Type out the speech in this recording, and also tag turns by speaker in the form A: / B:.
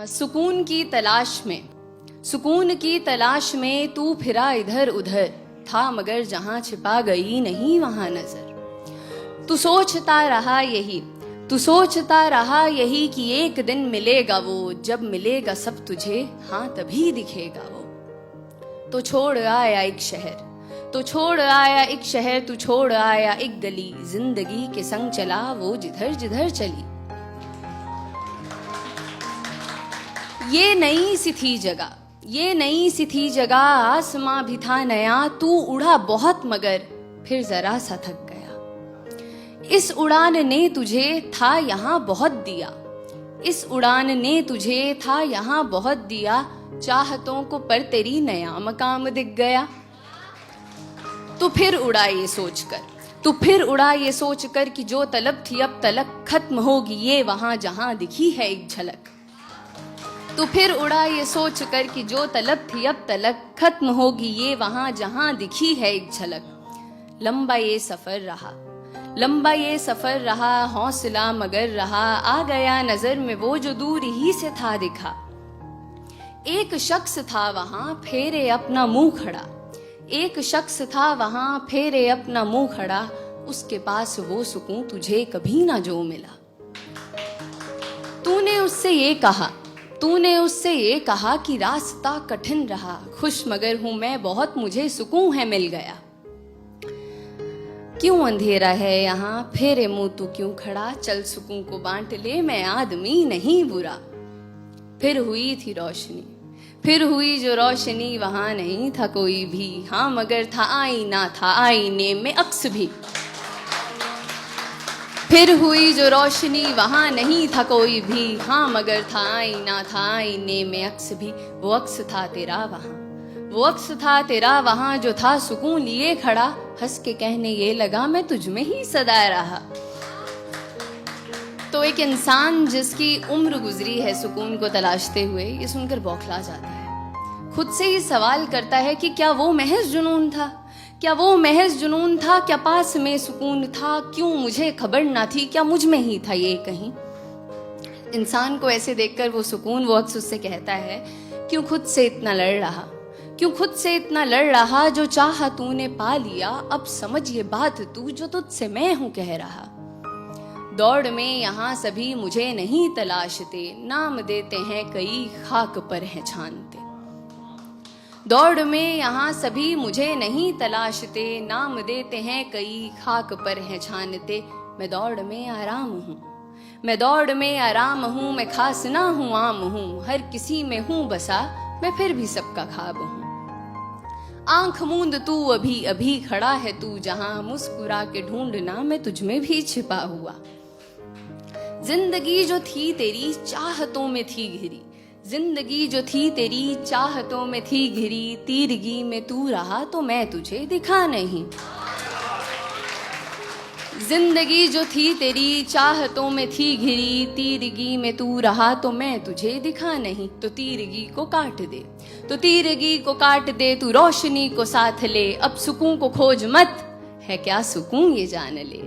A: सुकून की तलाश में तू फिरा इधर उधर, था मगर जहां छिपा गई नहीं वहां नजर। तू सोचता रहा यही कि एक दिन मिलेगा वो, जब मिलेगा सब तुझे हाँ तभी दिखेगा वो। तो छोड़ आया एक शहर, तू छोड़ आया एक गली, जिंदगी के संग चला वो जिधर जिधर चली। ये नई सी थी जगह, आसमां भी था नया, तू उड़ा बहुत मगर फिर जरा सा थक गया। इस उड़ान ने तुझे था यहाँ बहुत दिया, चाहतों को पर तेरी नया मकाम दिख गया। तू फिर उड़ा ये सोचकर कि जो तलब थी अब तलक खत्म होगी ये वहां जहां दिखी है एक झलक। तू फिर उड़ा ये सोचकर कि जो तलब थी अब तलक खत्म होगी ये वहां जहां दिखी है एक झलक। लंबा ये सफर रहा, हौसला मगर रहा, आ गया नजर में वो जो दूर ही से था दिखा। एक शख्स था वहां फेरे अपना मुंह खड़ा, उसके पास वो सुकून तुझे कभी ना जो मिला। तूने उससे ये कहा कि रास्ता कठिन रहा, खुश मगर हूं मैं बहुत, मुझे सुकून है मिल गया। क्यों अंधेरा है यहाँ, फेरे मुंह तू क्यों खड़ा, चल सुकून को बांट ले, मैं आदमी नहीं बुरा। फिर हुई जो रोशनी, वहां नहीं था कोई भी, हाँ मगर था आईना, था आईने में अक्स भी। फिर हुई जो रोशनी, वहां नहीं था कोई भी, हाँ मगर था आईना, था आईने में अक्स भी। वो अक्स था तेरा वहां जो था सुकून लिए खड़ा, हंस के कहने ये लगा मैं तुझ में ही सदा रहा। तो एक इंसान जिसकी उम्र गुजरी है सुकून को तलाशते हुए, ये सुनकर बौखला जाता है। खुद से ही सवाल करता है कि क्या वो महज जुनून था, क्या पास में सुकून था, क्यों मुझे खबर ना थी, क्या मुझ में ही था ये कहीं। इंसान को ऐसे देखकर वो अक्स उससे कहता है, क्यों खुद से इतना लड़ रहा, जो चाहा तूने पा लिया, अब समझ ये बात तू जो तुझसे मैं हूं कह रहा। दौड़ में यहाँ सभी मुझे नहीं तलाशते, नाम देते हैं कई खाक पर हैं छानते। दौड़ में यहाँ सभी मुझे नहीं तलाशते, नाम देते हैं कई खाक पर हैं छानते। मैं दौड़ में आराम हूँ, मैं खास ना हूँ आम हूँ, हर किसी में हूँ बसा, मैं फिर भी सबका ख्वाब हूँ। आंख मूंद तू अभी खड़ा है तू जहां, मुस्कुरा के ढूंढना मैं तुझ में भी छिपा हुआ। जिंदगी जो थी तेरी चाहतों में थी घिरी, तीरगी में तू रहा तो मैं तुझे दिखा नहीं। जिंदगी जो थी तेरी चाहतों में थी घिरी, तीरगी में तू रहा तो मैं तुझे दिखा नहीं। तो तीरगी को काट दे तू रोशनी को साथ ले, अब सुकून को खोज मत, है क्या सुकून ये जान ले।